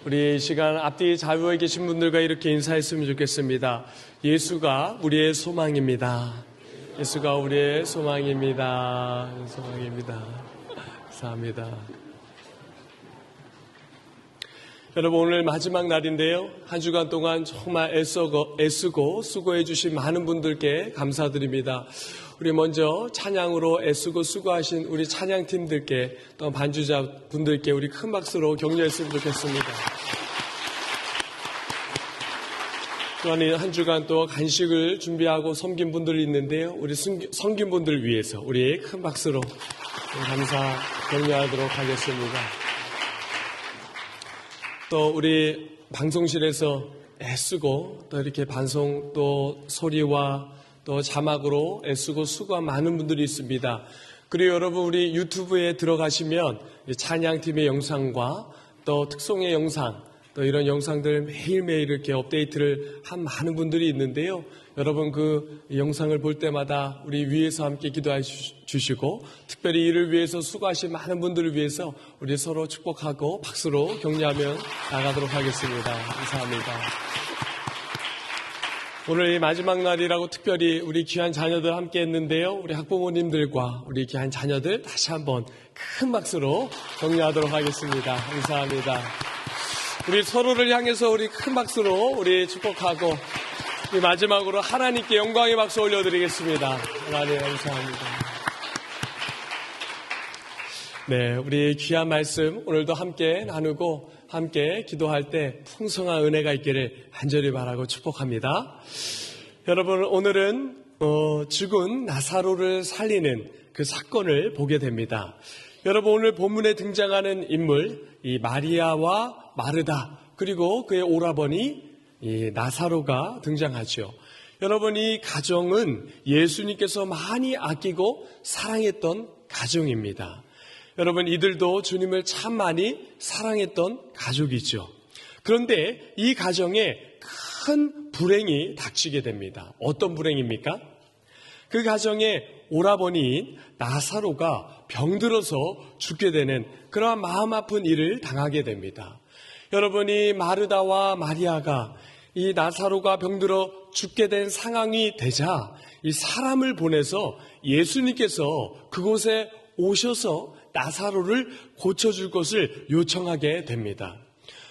우리 이 시간 앞뒤 자유에 계신 분들과 이렇게 인사했으면 좋겠습니다. 예수가 우리의 소망입니다. 예수가 우리의 소망입니다. 소망입니다. 감사합니다. 여러분, 오늘 마지막 날인데요. 한 주간 동안 정말 애쓰고 수고해 주신 많은 분들께 감사드립니다. 우리 먼저 찬양으로 애쓰고 수고하신 우리 찬양팀들께 또 반주자분들께 우리 큰 박수로 격려했으면 좋겠습니다. 또한 한 주간 또 간식을 준비하고 섬긴 분들이 있는데요. 우리 섬긴 분들을 위해서 우리 큰 박수로 감사 격려하도록 하겠습니다. 또 우리 방송실에서 애쓰고 또 이렇게 방송 또 소리와 또 자막으로 애쓰고 수고한 많은 분들이 있습니다. 그리고 여러분, 우리 유튜브에 들어가시면 찬양팀의 영상과 또 특송의 영상, 또 이런 영상들 매일매일 이렇게 업데이트를 한 많은 분들이 있는데요. 여러분, 그 영상을 볼 때마다 우리 위에서 함께 기도해 주시고, 특별히 이를 위해서 수고하신 많은 분들을 위해서 우리 서로 축복하고 박수로 격려하며 나가도록 하겠습니다. 감사합니다. 오늘 이 마지막 날이라고 특별히 우리 귀한 자녀들 함께 했는데요. 우리 학부모님들과 우리 귀한 자녀들 다시 한번 큰 박수로 격려하도록 하겠습니다. 감사합니다. 우리 서로를 향해서 우리 큰 박수로 우리 축복하고, 우리 마지막으로 하나님께 영광의 박수 올려드리겠습니다. 하나님 감사합니다. 네, 우리 귀한 말씀 오늘도 함께 나누고 함께 기도할 때 풍성한 은혜가 있기를 간절히 바라고 축복합니다. 여러분, 오늘은 죽은 나사로를 살리는 그 사건을 보게 됩니다. 여러분, 오늘 본문에 등장하는 인물, 이 마리아와 마르다, 그리고 그의 오라버니 이 나사로가 등장하죠. 여러분, 이 가정은 예수님께서 많이 아끼고 사랑했던 가정입니다. 여러분, 이들도 주님을 참 많이 사랑했던 가족이죠. 그런데 이 가정에 큰 불행이 닥치게 됩니다. 어떤 불행입니까? 그 가정의 오라버니인 나사로가 병들어서 죽게 되는 그러한 마음 아픈 일을 당하게 됩니다. 여러분이 마르다와 마리아가 이 나사로가 병들어 죽게 된 상황이 되자 이 사람을 보내서 예수님께서 그곳에 오셔서 나사로를 고쳐줄 것을 요청하게 됩니다.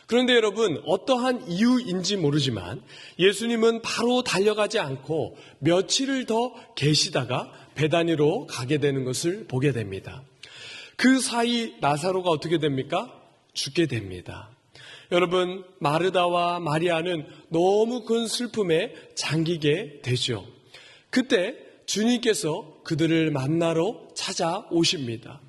그런데 여러분, 어떠한 이유인지 모르지만 예수님은 바로 달려가지 않고 며칠을 더 계시다가 베다니로 가게 되는 것을 보게 됩니다. 그 사이 나사로가 어떻게 됩니까? 죽게 됩니다. 여러분, 마르다와 마리아는 너무 큰 슬픔에 잠기게 되죠. 그때 주님께서 그들을 만나러 찾아오십니다.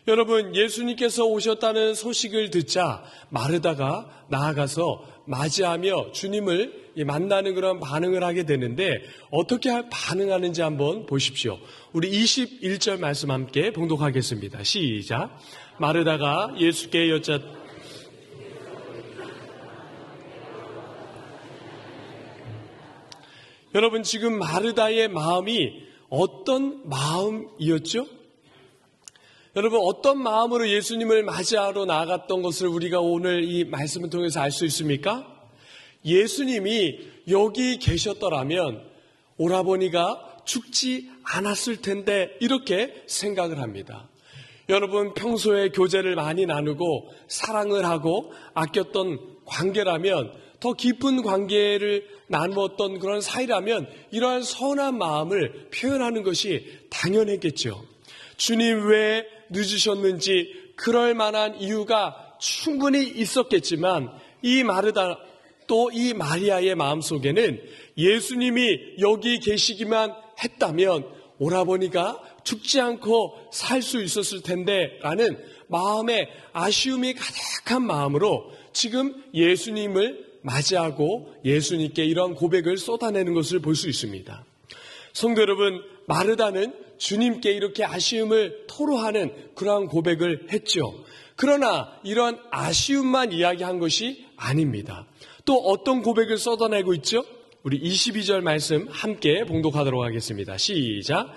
여러분, 예수님께서 오셨다는 소식을 듣자 마르다가 나아가서 맞이하며 주님을 만나는 그런 반응을 하게 되는데, 어떻게 반응하는지 한번 보십시오. 우리 21절 말씀 함께 봉독하겠습니다. 시작. 마르다가 예수께 여러분, 지금 마르다의 마음이 어떤 마음이었죠? 여러분, 어떤 마음으로 예수님을 맞이하러 나아갔던 것을 우리가 오늘 이 말씀을 통해서 알 수 있습니까? 예수님이 여기 계셨더라면 오라버니가 죽지 않았을 텐데, 이렇게 생각을 합니다. 여러분, 평소에 교제를 많이 나누고 사랑을 하고 아꼈던 관계라면, 더 깊은 관계를 나누었던 그런 사이라면 이러한 선한 마음을 표현하는 것이 당연했겠죠. 주님, 왜 늦으셨는지 그럴 만한 이유가 충분히 있었겠지만, 이 마르다 또 이 마리아의 마음속에는 예수님이 여기 계시기만 했다면 오라버니가 죽지 않고 살 수 있었을 텐데 라는 마음의 아쉬움이 가득한 마음으로 지금 예수님을 맞이하고 예수님께 이런 고백을 쏟아내는 것을 볼 수 있습니다. 성도 여러분, 마르다는 주님께 이렇게 아쉬움을 토로하는 그러한 고백을 했죠. 그러나 이런 아쉬움만 이야기한 것이 아닙니다. 또 어떤 고백을 쏟아내고 있죠? 우리 22절 말씀 함께 봉독하도록 하겠습니다. 시작.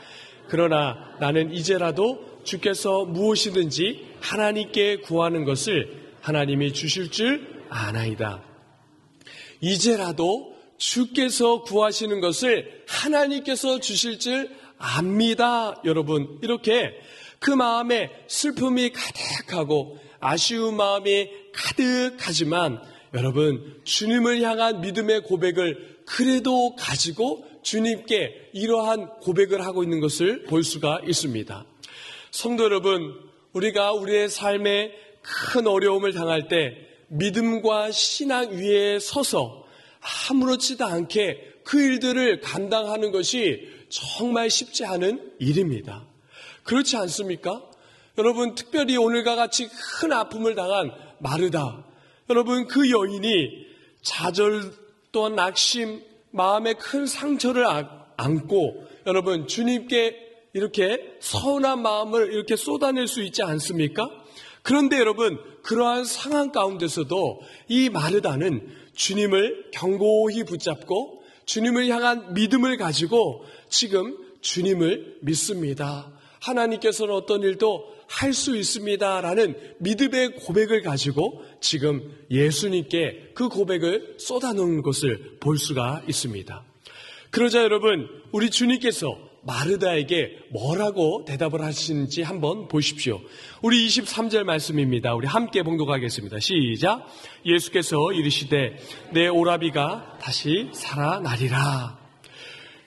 그러나 나는 이제라도 주께서 무엇이든지 하나님께 구하는 것을 하나님이 주실 줄 아나이다. 이제라도 주께서 구하시는 것을 하나님께서 주실 줄 압니다. 여러분, 이렇게 그 마음에 슬픔이 가득하고 아쉬운 마음이 가득하지만 여러분, 주님을 향한 믿음의 고백을 그래도 가지고 주님께 이러한 고백을 하고 있는 것을 볼 수가 있습니다. 성도 여러분, 우리가 우리의 삶에 큰 어려움을 당할 때 믿음과 신앙 위에 서서 아무렇지도 않게 그 일들을 감당하는 것이 정말 쉽지 않은 일입니다. 그렇지 않습니까? 여러분, 특별히 오늘과 같이 큰 아픔을 당한 마르다, 여러분, 그 여인이 좌절 또한 낙심, 마음에 큰 상처를 안고 여러분, 주님께 이렇게 서운한 마음을 이렇게 쏟아낼 수 있지 않습니까? 그런데 여러분, 그러한 상황 가운데서도 이 마르다는 주님을 견고히 붙잡고 주님을 향한 믿음을 가지고 지금 주님을 믿습니다. 하나님께서는 어떤 일도 할 수 있습니다라는 믿음의 고백을 가지고 지금 예수님께 그 고백을 쏟아놓은 것을 볼 수가 있습니다. 그러자 여러분, 우리 주님께서 마르다에게 뭐라고 대답을 하시는지 한번 보십시오. 우리 23절 말씀입니다. 우리 함께 봉독하겠습니다. 시작. 예수께서 이르시되 내 오라비가 다시 살아나리라.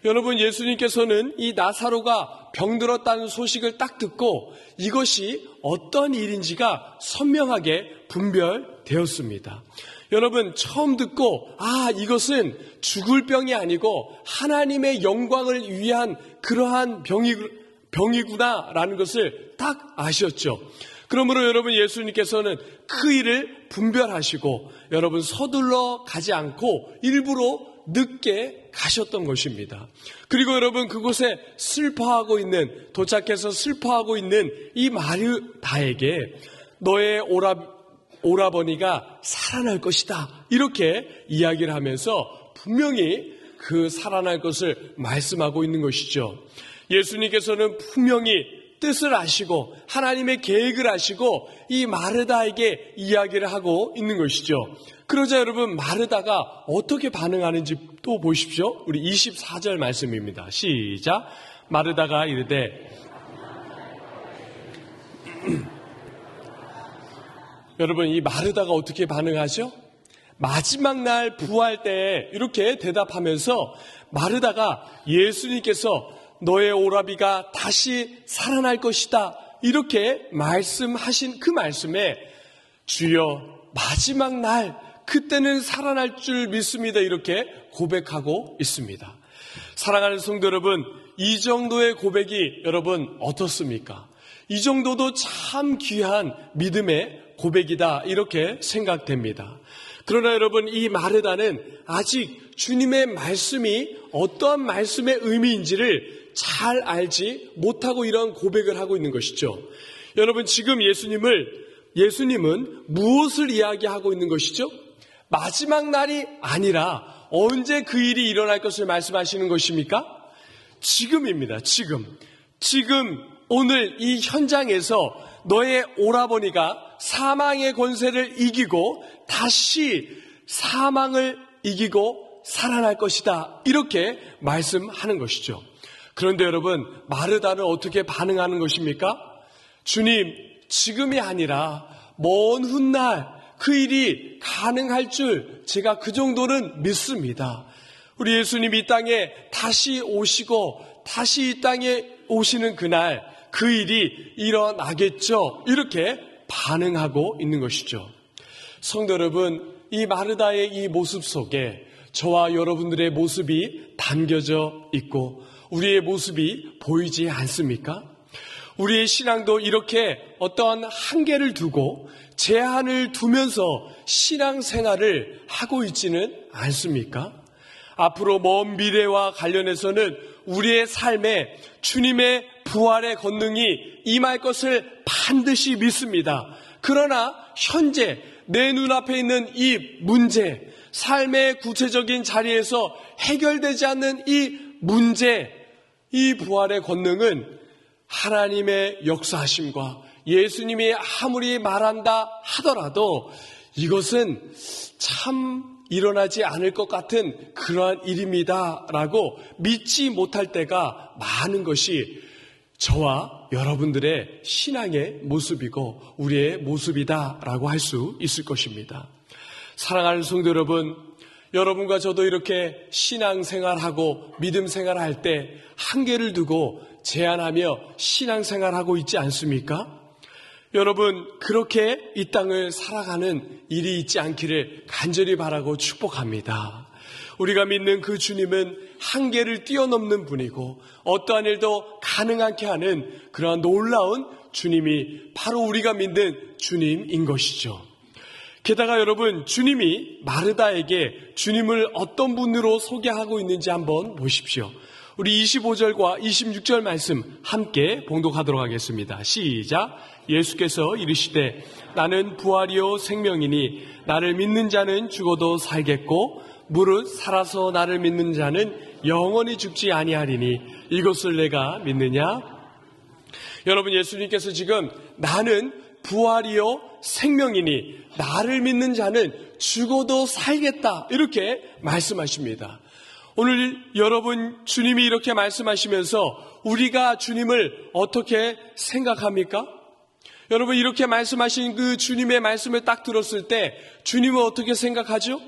여러분, 예수님께서는 이 나사로가 병들었다는 소식을 딱 듣고 이것이 어떤 일인지가 선명하게 분별되었습니다. 여러분, 처음 듣고 이것은 죽을 병이 아니고 하나님의 영광을 위한 그러한 병이구나라는 것을 딱 아셨죠. 그러므로 여러분, 예수님께서는 그 일을 분별하시고 여러분 서둘러 가지 않고 일부러 늦게 가셨던 것입니다. 그리고 여러분, 그곳에 도착해서 슬퍼하고 있는 이 마르다에게 너의 오라버니가 살아날 것이다, 이렇게 이야기를 하면서 분명히 그 살아날 것을 말씀하고 있는 것이죠. 예수님께서는 분명히 뜻을 아시고 하나님의 계획을 아시고 이 마르다에게 이야기를 하고 있는 것이죠. 그러자 여러분, 마르다가 어떻게 반응하는지 또 보십시오. 우리 24절 말씀입니다. 시작. 마르다가 이르되 여러분, 이 마르다가 어떻게 반응하죠? 마지막 날 부활 때 이렇게 대답하면서 마르다가 예수님께서 너의 오라비가 다시 살아날 것이다, 이렇게 말씀하신 그 말씀에 주여 마지막 날 그때는 살아날 줄 믿습니다, 이렇게 고백하고 있습니다. 사랑하는 성도 여러분, 이 정도의 고백이 여러분 어떻습니까? 이 정도도 참 귀한 믿음의 고백이다, 이렇게 생각됩니다. 그러나 여러분, 이 마르다는 아직 주님의 말씀이 어떠한 말씀의 의미인지를 잘 알지 못하고 이런 고백을 하고 있는 것이죠. 여러분, 지금 예수님은 무엇을 이야기하고 있는 것이죠? 마지막 날이 아니라 언제 그 일이 일어날 것을 말씀하시는 것입니까? 지금입니다. 지금 오늘 이 현장에서 너의 오라버니가 사망의 권세를 이기고 다시 사망을 이기고 살아날 것이다, 이렇게 말씀하는 것이죠. 그런데 여러분, 마르다는 어떻게 반응하는 것입니까? 주님, 지금이 아니라 먼 훗날 그 일이 가능할 줄 제가 그 정도는 믿습니다. 우리 예수님 이 땅에 다시 오시고 다시 이 땅에 오시는 그날 그 일이 일어나겠죠, 이렇게 반응하고 있는 것이죠. 성도 여러분, 이 마르다의 이 모습 속에 저와 여러분들의 모습이 담겨져 있고 우리의 모습이 보이지 않습니까? 우리의 신앙도 이렇게 어떠한 한계를 두고 제한을 두면서 신앙생활을 하고 있지는 않습니까? 앞으로 먼 미래와 관련해서는 우리의 삶에 주님의 부활의 권능이 임할 것을 반드시 믿습니다. 그러나 현재 내 눈앞에 있는 이 문제, 삶의 구체적인 자리에서 해결되지 않는 이 문제, 이 부활의 권능은 하나님의 역사하심과 예수님이 아무리 말한다 하더라도 이것은 참 일어나지 않을 것 같은 그러한 일입니다라고 믿지 못할 때가 많은 것이 저와 여러분들의 신앙의 모습이고 우리의 모습이다라고 할 수 있을 것입니다. 사랑하는 성도 여러분, 여러분과 저도 이렇게 신앙생활하고 믿음생활할 때 한계를 두고 제한하며 신앙생활하고 있지 않습니까? 여러분, 그렇게 이 땅을 살아가는 일이 있지 않기를 간절히 바라고 축복합니다. 우리가 믿는 그 주님은 한계를 뛰어넘는 분이고 어떠한 일도 가능하게 하는 그러한 놀라운 주님이 바로 우리가 믿는 주님인 것이죠. 게다가 여러분, 주님이 마르다에게 주님을 어떤 분으로 소개하고 있는지 한번 보십시오. 우리 25절과 26절 말씀 함께 봉독하도록 하겠습니다. 시작. 예수께서 이르시되 나는 부활이요 생명이니 나를 믿는 자는 죽어도 살겠고 무릇 살아서 나를 믿는 자는 영원히 죽지 아니하리니 이것을 내가 믿느냐? 여러분, 예수님께서 지금 나는 부활이요 생명이니 나를 믿는 자는 죽어도 살겠다 이렇게 말씀하십니다. 오늘 여러분, 주님이 이렇게 말씀하시면서 우리가 주님을 어떻게 생각합니까? 여러분, 이렇게 말씀하신 그 주님의 말씀을 딱 들었을 때 주님은 어떻게 생각하죠?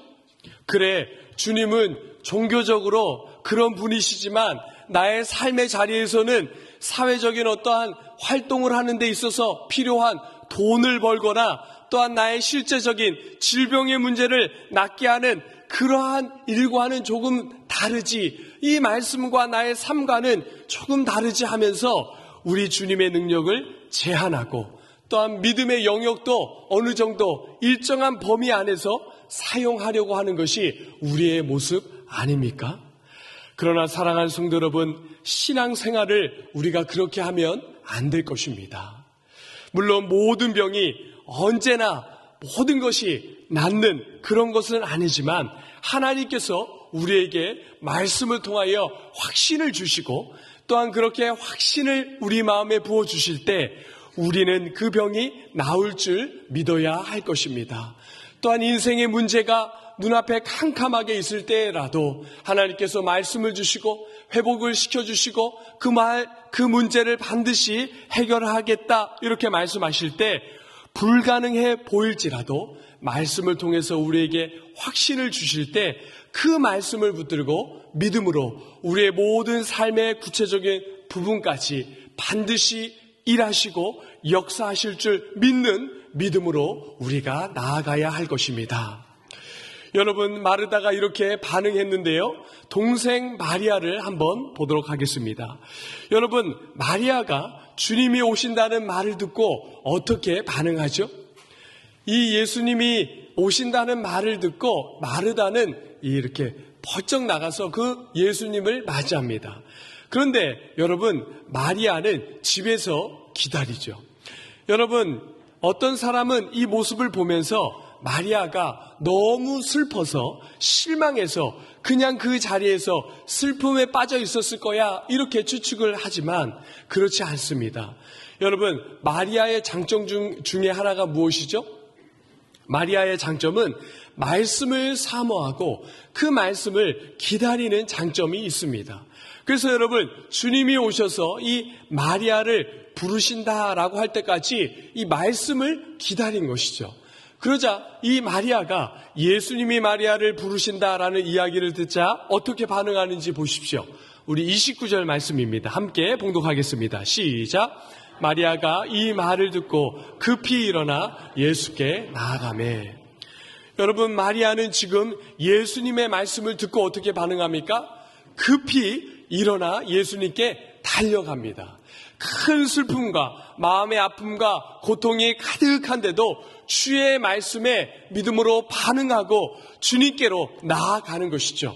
그래, 주님은 종교적으로 그런 분이시지만 나의 삶의 자리에서는 사회적인 어떠한 활동을 하는 데 있어서 필요한 돈을 벌거나 또한 나의 실제적인 질병의 문제를 낫게 하는 그러한 일과는 조금 다르지, 이 말씀과 나의 삶과는 조금 다르지 하면서 우리 주님의 능력을 제한하고 또한 믿음의 영역도 어느 정도 일정한 범위 안에서 사용하려고 하는 것이 우리의 모습 아닙니까? 그러나 사랑하는 성도 여러분, 신앙생활을 우리가 그렇게 하면 안 될 것입니다. 물론 모든 병이 언제나 모든 것이 낫는 그런 것은 아니지만 하나님께서 우리에게 말씀을 통하여 확신을 주시고 또한 그렇게 확신을 우리 마음에 부어주실 때 우리는 그 병이 나을 줄 믿어야 할 것입니다. 또한 인생의 문제가 눈앞에 캄캄하게 있을 때라도 하나님께서 말씀을 주시고 회복을 시켜주시고 그 문제를 반드시 해결하겠다 이렇게 말씀하실 때 불가능해 보일지라도 말씀을 통해서 우리에게 확신을 주실 때 그 말씀을 붙들고 믿음으로 우리의 모든 삶의 구체적인 부분까지 반드시 일하시고 역사하실 줄 믿는 믿음으로 우리가 나아가야 할 것입니다. 여러분, 마르다가 이렇게 반응했는데요. 동생 마리아를 한번 보도록 하겠습니다. 여러분, 마리아가 주님이 오신다는 말을 듣고 어떻게 반응하죠? 이 예수님이 오신다는 말을 듣고 마르다는 이렇게 번쩍 나가서 그 예수님을 맞이합니다. 그런데 여러분, 마리아는 집에서 기다리죠. 여러분, 어떤 사람은 이 모습을 보면서 마리아가 너무 슬퍼서 실망해서 그냥 그 자리에서 슬픔에 빠져 있었을 거야 이렇게 추측을 하지만 그렇지 않습니다. 여러분, 마리아의 장점 중에 하나가 무엇이죠? 마리아의 장점은 말씀을 사모하고 그 말씀을 기다리는 장점이 있습니다. 그래서 여러분, 주님이 오셔서 이 마리아를 부르신다라고 할 때까지 이 말씀을 기다린 것이죠. 그러자 이 마리아가 예수님이 마리아를 부르신다라는 이야기를 듣자 어떻게 반응하는지 보십시오. 우리 29절 말씀입니다. 함께 봉독하겠습니다. 시작. 마리아가 이 말을 듣고 급히 일어나 예수께 나아가매. 여러분, 마리아는 지금 예수님의 말씀을 듣고 어떻게 반응합니까? 급히 일어나 예수님께 달려갑니다. 큰 슬픔과 마음의 아픔과 고통이 가득한데도 주의 말씀에 믿음으로 반응하고 주님께로 나아가는 것이죠.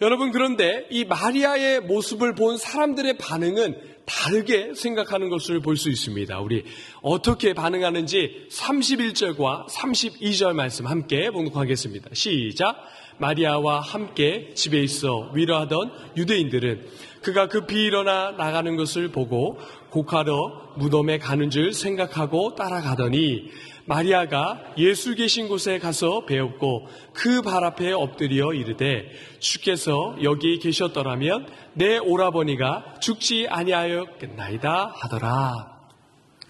여러분, 그런데 이 마리아의 모습을 본 사람들의 반응은 다르게 생각하는 것을 볼 수 있습니다. 우리 어떻게 반응하는지 31절과 32절 말씀 함께 봉독하겠습니다. 시작. 마리아와 함께 집에 있어 위로하던 유대인들은 그가 급히 일어나 나가는 것을 보고 곡하러 무덤에 가는 줄 생각하고 따라가더니 마리아가 예수 계신 곳에 가서 배웠고 그 발 앞에 엎드려 이르되 주께서 여기 계셨더라면 내 오라버니가 죽지 아니하였겠나이다 하더라.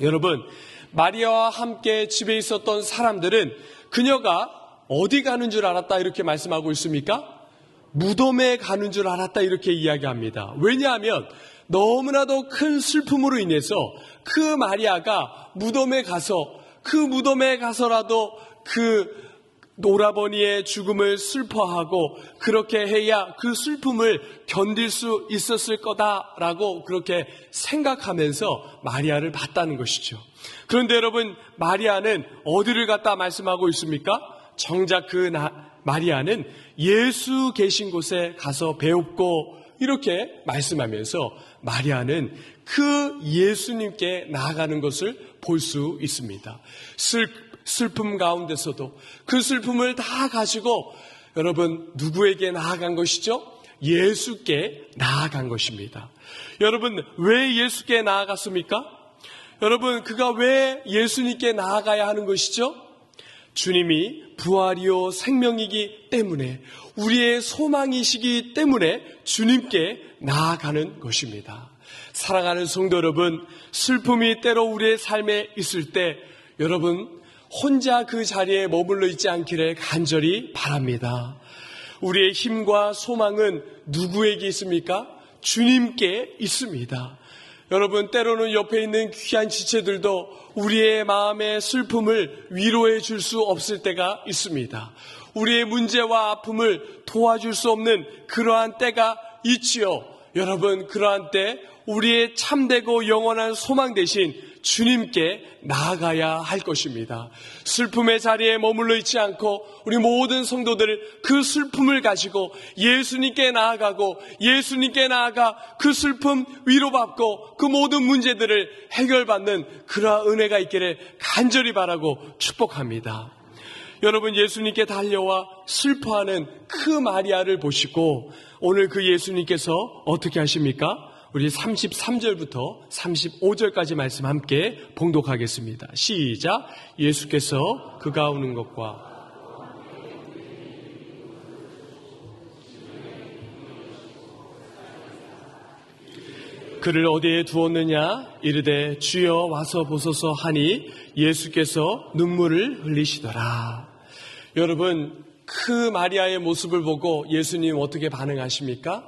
여러분, 마리아와 함께 집에 있었던 사람들은 그녀가 어디 가는 줄 알았다 이렇게 말씀하고 있습니까? 무덤에 가는 줄 알았다 이렇게 이야기합니다. 왜냐하면 너무나도 큰 슬픔으로 인해서 그 마리아가 무덤에 가서라도 그 오라버니의 죽음을 슬퍼하고 그렇게 해야 그 슬픔을 견딜 수 있었을 거다라고 그렇게 생각하면서 마리아를 봤다는 것이죠. 그런데 여러분, 마리아는 어디를 갔다 말씀하고 있습니까? 정작 마리아는 예수 계신 곳에 가서 배웠고 이렇게 말씀하면서 마리아는 그 예수님께 나아가는 것을 볼 수 있습니다. 슬픔 가운데서도 그 슬픔을 다 가지고 여러분 누구에게 나아간 것이죠? 예수께 나아간 것입니다. 여러분, 왜 예수께 나아갔습니까? 여러분, 그가 왜 예수님께 나아가야 하는 것이죠? 주님이 부활이요 생명이기 때문에, 우리의 소망이시기 때문에 주님께 나아가는 것입니다. 사랑하는 성도 여러분, 슬픔이 때로 우리의 삶에 있을 때 여러분 혼자 그 자리에 머물러 있지 않기를 간절히 바랍니다. 우리의 힘과 소망은 누구에게 있습니까? 주님께 있습니다. 여러분, 때로는 옆에 있는 귀한 지체들도 우리의 마음의 슬픔을 위로해 줄 수 없을 때가 있습니다. 우리의 문제와 아픔을 도와줄 수 없는 그러한 때가 있지요. 여러분, 그러한 때 우리의 참되고 영원한 소망 대신 주님께 나아가야 할 것입니다. 슬픔의 자리에 머물러 있지 않고 우리 모든 성도들 그 슬픔을 가지고 예수님께 나아가고 예수님께 나아가 그 슬픔 위로받고 그 모든 문제들을 해결받는 그러한 은혜가 있기를 간절히 바라고 축복합니다. 여러분, 예수님께 달려와 슬퍼하는 그 마리아를 보시고 오늘 그 예수님께서 어떻게 하십니까? 우리 33절부터 35절까지 말씀 함께 봉독하겠습니다. 시작. 예수께서 그가 오는 것과 그를 어디에 두었느냐 이르되 주여 와서 보소서 하니 예수께서 눈물을 흘리시더라. 여러분, 그 마리아의 모습을 보고 예수님 어떻게 반응하십니까?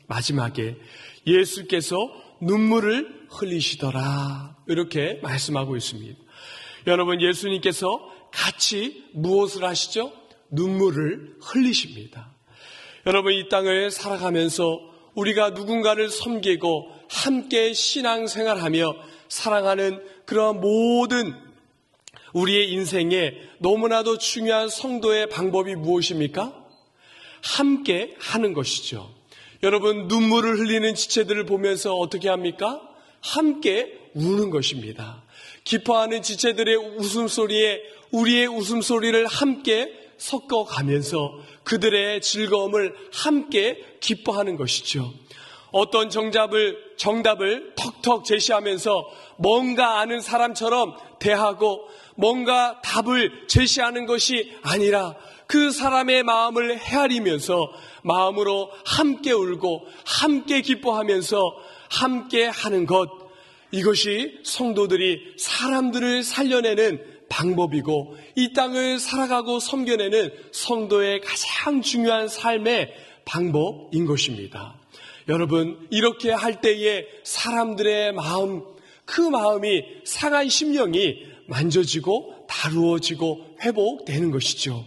마지막에 예수께서 눈물을 흘리시더라 이렇게 말씀하고 있습니다. 여러분, 예수님께서 같이 무엇을 하시죠? 눈물을 흘리십니다. 여러분, 이 땅을 살아가면서 우리가 누군가를 섬기고 함께 신앙생활하며 사랑하는 그런 모든 우리의 인생에 너무나도 중요한 성도의 방법이 무엇입니까? 함께 하는 것이죠. 여러분, 눈물을 흘리는 지체들을 보면서 어떻게 합니까? 함께 우는 것입니다. 기뻐하는 지체들의 웃음소리에 우리의 웃음소리를 함께 섞어가면서 그들의 즐거움을 함께 기뻐하는 것이죠. 어떤 정답을 턱턱 제시하면서 뭔가 아는 사람처럼 대하고 뭔가 답을 제시하는 것이 아니라 그 사람의 마음을 헤아리면서 마음으로 함께 울고 함께 기뻐하면서 함께 하는 것, 이것이 성도들이 사람들을 살려내는 방법이고 이 땅을 살아가고 섬겨내는 성도의 가장 중요한 삶의 방법인 것입니다. 여러분, 이렇게 할 때에 사람들의 마음, 그 마음이 상한 심령이 만져지고 다루어지고 회복되는 것이죠.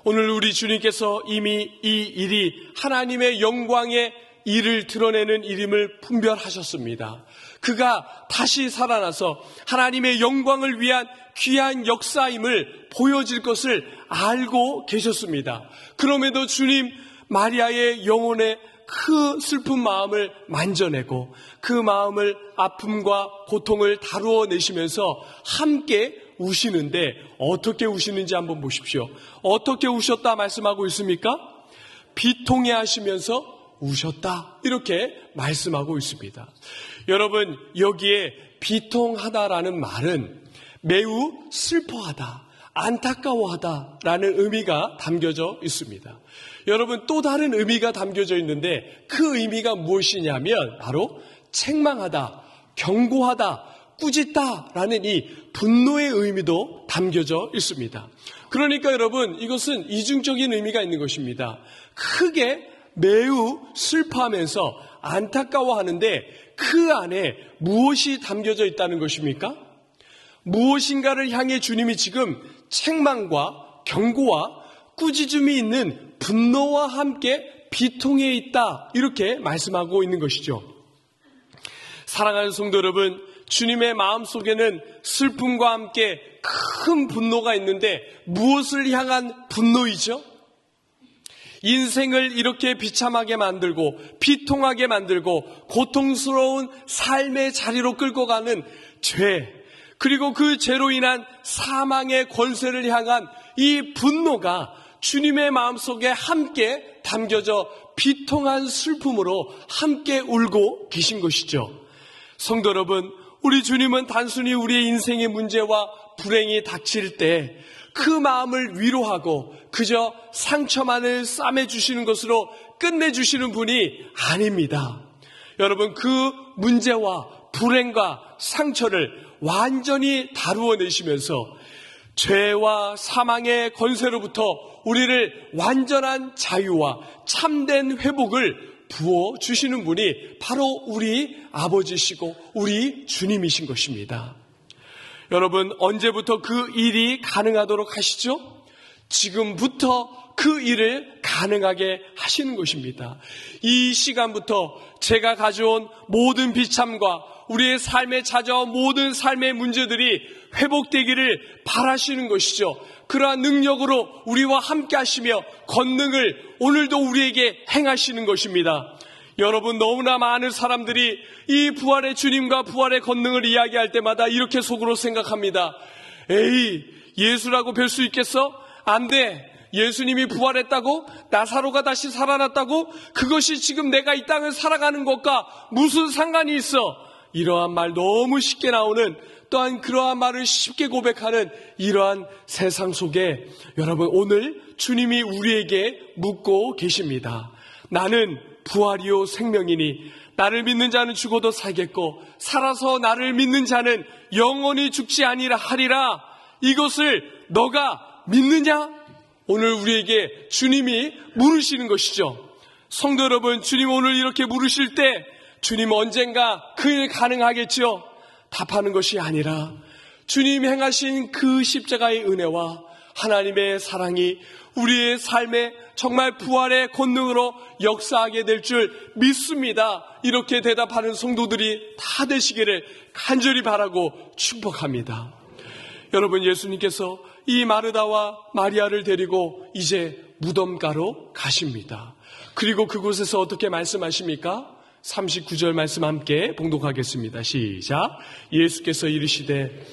오늘 우리 주님께서 이미 이 일이 하나님의 영광의 일을 드러내는 일임을 분별하셨습니다. 그가 다시 살아나서 하나님의 영광을 위한 귀한 역사임을 보여질 것을 알고 계셨습니다. 그럼에도 주님 마리아의 영혼의 그 슬픈 마음을 만져내고 그 마음을 아픔과 고통을 다루어 내시면서 함께 우시는데 어떻게 우시는지 한번 보십시오. 어떻게 우셨다 말씀하고 있습니까? 비통해 하시면서 우셨다. 이렇게 말씀하고 있습니다. 여러분, 여기에 비통하다라는 말은 매우 슬퍼하다, 안타까워하다라는 의미가 담겨져 있습니다. 여러분, 또 다른 의미가 담겨져 있는데 그 의미가 무엇이냐면 바로 책망하다, 경고하다, 꾸짖다라는 이 분노의 의미도 담겨져 있습니다. 그러니까 여러분, 이것은 이중적인 의미가 있는 것입니다. 크게 매우 슬퍼하면서 안타까워하는데 그 안에 무엇이 담겨져 있다는 것입니까? 무엇인가를 향해 주님이 지금 책망과 경고와 꾸짖음이 있는 분노와 함께 비통해 있다, 이렇게 말씀하고 있는 것이죠. 사랑하는 성도 여러분, 주님의 마음속에는 슬픔과 함께 큰 분노가 있는데 무엇을 향한 분노이죠? 인생을 이렇게 비참하게 만들고 비통하게 만들고 고통스러운 삶의 자리로 끌고 가는 죄, 그리고 그 죄로 인한 사망의 권세를 향한 이 분노가 주님의 마음속에 함께 담겨져 비통한 슬픔으로 함께 울고 계신 것이죠. 성도 여러분, 우리 주님은 단순히 우리의 인생의 문제와 불행이 닥칠 때 그 마음을 위로하고 그저 상처만을 싸매주시는 것으로 끝내주시는 분이 아닙니다. 여러분, 그 문제와 불행과 상처를 완전히 다루어내시면서 죄와 사망의 권세로부터 우리를 완전한 자유와 참된 회복을 부어주시는 분이 바로 우리 아버지시고 우리 주님이신 것입니다. 여러분, 언제부터 그 일이 가능하도록 하시죠? 지금부터 그 일을 가능하게 하시는 것입니다. 이 시간부터 제가 가져온 모든 비참과 우리의 삶에 찾아온 모든 삶의 문제들이 회복되기를 바라시는 것이죠. 그러한 능력으로 우리와 함께 하시며 권능을 오늘도 우리에게 행하시는 것입니다. 여러분, 너무나 많은 사람들이 이 부활의 주님과 부활의 권능을 이야기할 때마다 이렇게 속으로 생각합니다. 에이, 예수라고 뵐 수 있겠어? 안 돼. 예수님이 부활했다고? 나사로가 다시 살아났다고? 그것이 지금 내가 이 땅을 살아가는 것과 무슨 상관이 있어? 이러한 말 너무 쉽게 나오는, 또한 그러한 말을 쉽게 고백하는 이러한 세상 속에 여러분, 오늘 주님이 우리에게 묻고 계십니다. 나는 부활이요 생명이니 나를 믿는 자는 죽어도 살겠고 살아서 나를 믿는 자는 영원히 죽지 아니라 하리라. 이것을 너가 믿느냐? 오늘 우리에게 주님이 물으시는 것이죠. 성도 여러분, 주님 오늘 이렇게 물으실 때 주님 언젠가 그 일 가능하겠죠? 답하는 것이 아니라 주님 행하신 그 십자가의 은혜와 하나님의 사랑이 우리의 삶에 정말 부활의 권능으로 역사하게 될 줄 믿습니다. 이렇게 대답하는 성도들이 다 되시기를 간절히 바라고 축복합니다. 여러분, 예수님께서 이 마르다와 마리아를 데리고 이제 무덤가로 가십니다. 그리고 그곳에서 어떻게 말씀하십니까? 39절 말씀 함께 봉독하겠습니다. 시작. 예수께서 이르시되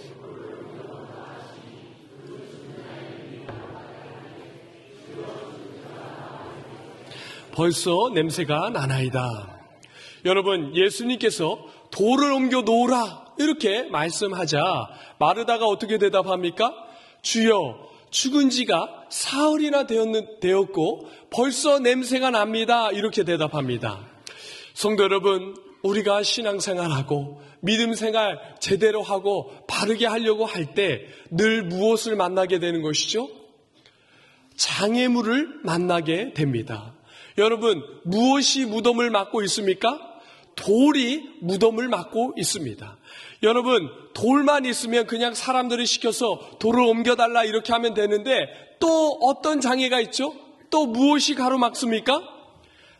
벌써 냄새가 나나이다. 여러분, 예수님께서 돌을 옮겨 놓으라 이렇게 말씀하자 마르다가 어떻게 대답합니까? 주여, 죽은 지가 사흘이나 되었고 벌써 냄새가 납니다. 이렇게 대답합니다. 성도 여러분, 우리가 신앙생활하고 믿음생활 제대로 하고 바르게 하려고 할 때 늘 무엇을 만나게 되는 것이죠? 장애물을 만나게 됩니다. 여러분, 무엇이 무덤을 막고 있습니까? 돌이 무덤을 막고 있습니다. 여러분, 돌만 있으면 그냥 사람들을 시켜서 돌을 옮겨달라 이렇게 하면 되는데 또 어떤 장애가 있죠? 또 무엇이 가로막습니까?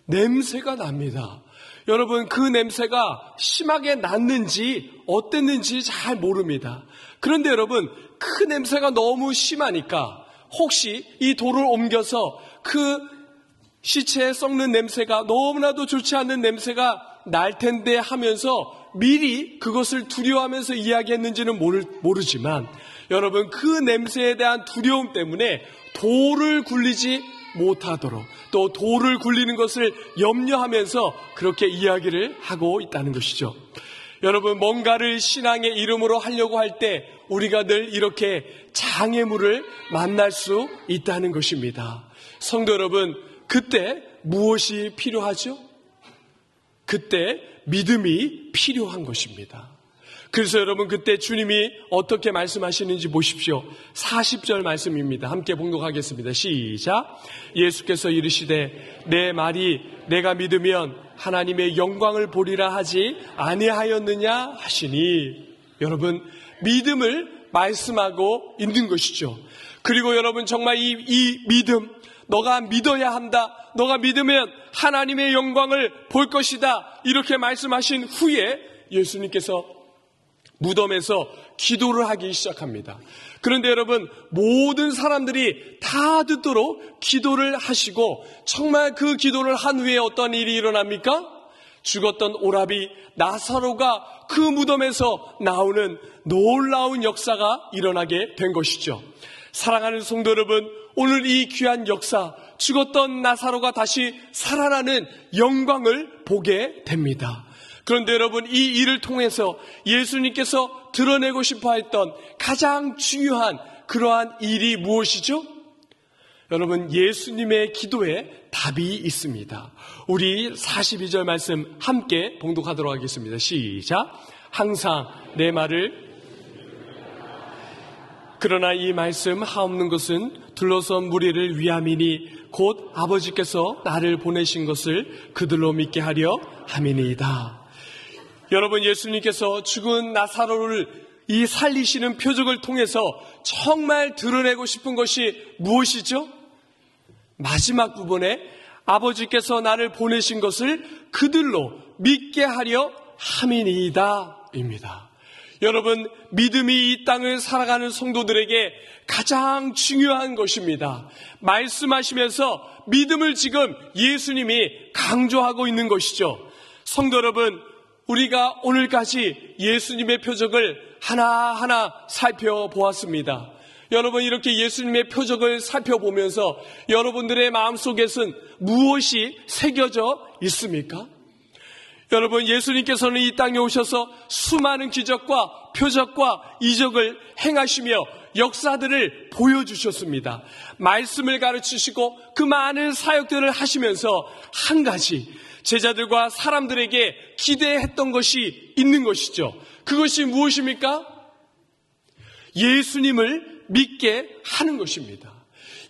냄새가 납니다. 여러분, 그 냄새가 심하게 났는지 어땠는지 잘 모릅니다. 그런데 여러분, 그 냄새가 너무 심하니까 혹시 이 돌을 옮겨서 그 시체에 썩는 냄새가 너무나도 좋지 않는 냄새가 날 텐데 하면서 미리 그것을 두려워하면서 이야기했는지는 모르지만 여러분, 그 냄새에 대한 두려움 때문에 돌을 굴리지 못하도록 또 돌을 굴리는 것을 염려하면서 그렇게 이야기를 하고 있다는 것이죠. 여러분, 뭔가를 신앙의 이름으로 하려고 할 때 우리가 늘 이렇게 장애물을 만날 수 있다는 것입니다. 성도 여러분, 그때 무엇이 필요하죠? 그때 믿음이 필요한 것입니다. 그래서 여러분, 그때 주님이 어떻게 말씀하시는지 보십시오. 40절 말씀입니다. 함께 봉독하겠습니다. 시작. 예수께서 이르시되 내 말이 내가 믿으면 하나님의 영광을 보리라 하지 아니하였느냐 하시니. 여러분, 믿음을 말씀하고 있는 것이죠. 그리고 여러분, 정말 이 믿음, 너가 믿어야 한다, 너가 믿으면 하나님의 영광을 볼 것이다, 이렇게 말씀하신 후에 예수님께서 무덤에서 기도를 하기 시작합니다. 그런데 여러분, 모든 사람들이 다 듣도록 기도를 하시고 정말 그 기도를 한 후에 어떤 일이 일어납니까? 죽었던 오라비 나사로가 그 무덤에서 나오는 놀라운 역사가 일어나게 된 것이죠. 사랑하는 성도 여러분, 오늘 이 귀한 역사, 죽었던 나사로가 다시 살아나는 영광을 보게 됩니다. 그런데 여러분, 이 일을 통해서 예수님께서 드러내고 싶어 했던 가장 중요한 그러한 일이 무엇이죠? 여러분, 예수님의 기도에 답이 있습니다. 우리 42절 말씀 함께 봉독하도록 하겠습니다. 시작. 항상 내 말을, 그러나 이 말씀 하옵는 것은 둘러선 무리를 위함이니 곧 아버지께서 나를 보내신 것을 그들로 믿게 하려 함이니이다. 여러분, 예수님께서 죽은 나사로를 이 살리시는 표적을 통해서 정말 드러내고 싶은 것이 무엇이죠? 마지막 부분에 아버지께서 나를 보내신 것을 그들로 믿게 하려 함이니이다 입니다. 여러분, 믿음이 이 땅을 살아가는 성도들에게 가장 중요한 것입니다. 말씀하시면서 믿음을 지금 예수님이 강조하고 있는 것이죠. 성도 여러분, 우리가 오늘까지 예수님의 표적을 하나하나 살펴보았습니다. 여러분, 이렇게 예수님의 표적을 살펴보면서 여러분들의 마음속에는 무엇이 새겨져 있습니까? 여러분, 예수님께서는 이 땅에 오셔서 수많은 기적과 표적과 이적을 행하시며 역사들을 보여주셨습니다. 말씀을 가르치시고 그 많은 사역들을 하시면서 한 가지 제자들과 사람들에게 기대했던 것이 있는 것이죠. 그것이 무엇입니까? 예수님을 믿게 하는 것입니다.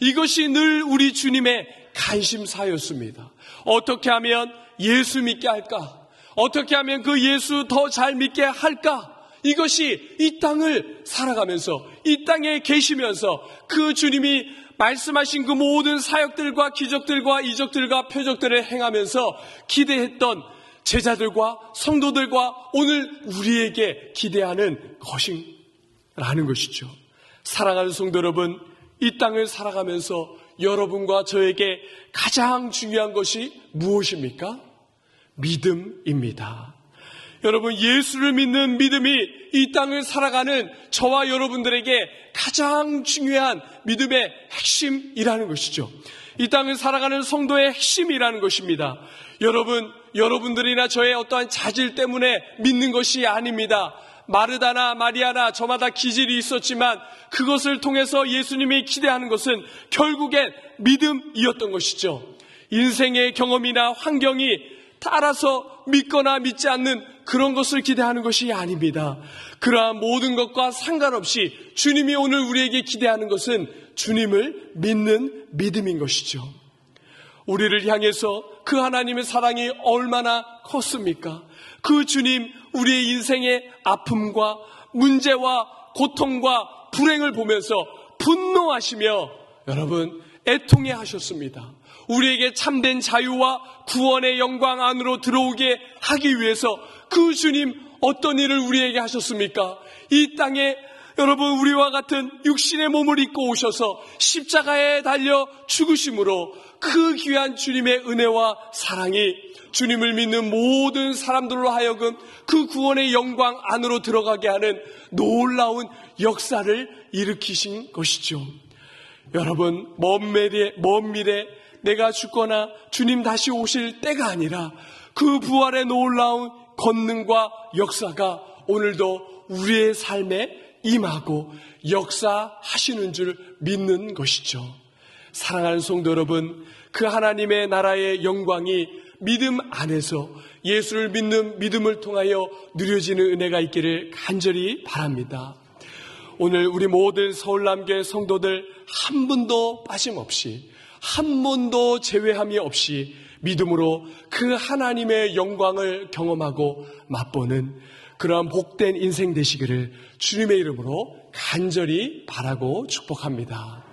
이것이 늘 우리 주님의 관심사였습니다. 어떻게 하면 예수 믿게 할까? 어떻게 하면 그 예수 더 잘 믿게 할까? 이것이 이 땅을 살아가면서, 이 땅에 계시면서 그 주님이 말씀하신 그 모든 사역들과 기적들과 이적들과 표적들을 행하면서 기대했던 제자들과 성도들과 오늘 우리에게 기대하는 것이라는 것이죠. 사랑하는 성도 여러분, 이 땅을 살아가면서 여러분과 저에게 가장 중요한 것이 무엇입니까? 믿음입니다. 여러분, 예수를 믿는 믿음이 이 땅을 살아가는 저와 여러분들에게 가장 중요한 믿음의 핵심이라는 것이죠. 이 땅을 살아가는 성도의 핵심이라는 것입니다. 여러분들이나 저의 어떠한 자질 때문에 믿는 것이 아닙니다. 마르다나 마리아나 저마다 기질이 있었지만 그것을 통해서 예수님이 기대하는 것은 결국엔 믿음이었던 것이죠. 인생의 경험이나 환경이 따라서 믿거나 믿지 않는 그런 것을 기대하는 것이 아닙니다. 그러한 모든 것과 상관없이 주님이 오늘 우리에게 기대하는 것은 주님을 믿는 믿음인 것이죠. 우리를 향해서 그 하나님의 사랑이 얼마나 컸습니까? 그 주님, 우리의 인생의 아픔과 문제와 고통과 불행을 보면서 분노하시며 여러분 애통해 하셨습니다. 우리에게 참된 자유와 구원의 영광 안으로 들어오게 하기 위해서 그 주님 어떤 일을 우리에게 하셨습니까? 이 땅에 여러분 우리와 같은 육신의 몸을 입고 오셔서 십자가에 달려 죽으심으로 그 귀한 주님의 은혜와 사랑이 주님을 믿는 모든 사람들로 하여금 그 구원의 영광 안으로 들어가게 하는 놀라운 역사를 일으키신 것이죠. 여러분, 먼 미래 내가 죽거나 주님 다시 오실 때가 아니라 그 부활의 놀라운 권능과 역사가 오늘도 우리의 삶에 임하고 역사하시는 줄 믿는 것이죠. 사랑하는 성도 여러분, 그 하나님의 나라의 영광이 믿음 안에서 예수를 믿는 믿음을 통하여 누려지는 은혜가 있기를 간절히 바랍니다. 오늘 우리 모든 서울남교회 성도들 한 분도 빠짐없이, 한 분도 제외함이 없이 믿음으로 그 하나님의 영광을 경험하고 맛보는 그러한 복된 인생 되시기를 주님의 이름으로 간절히 바라고 축복합니다.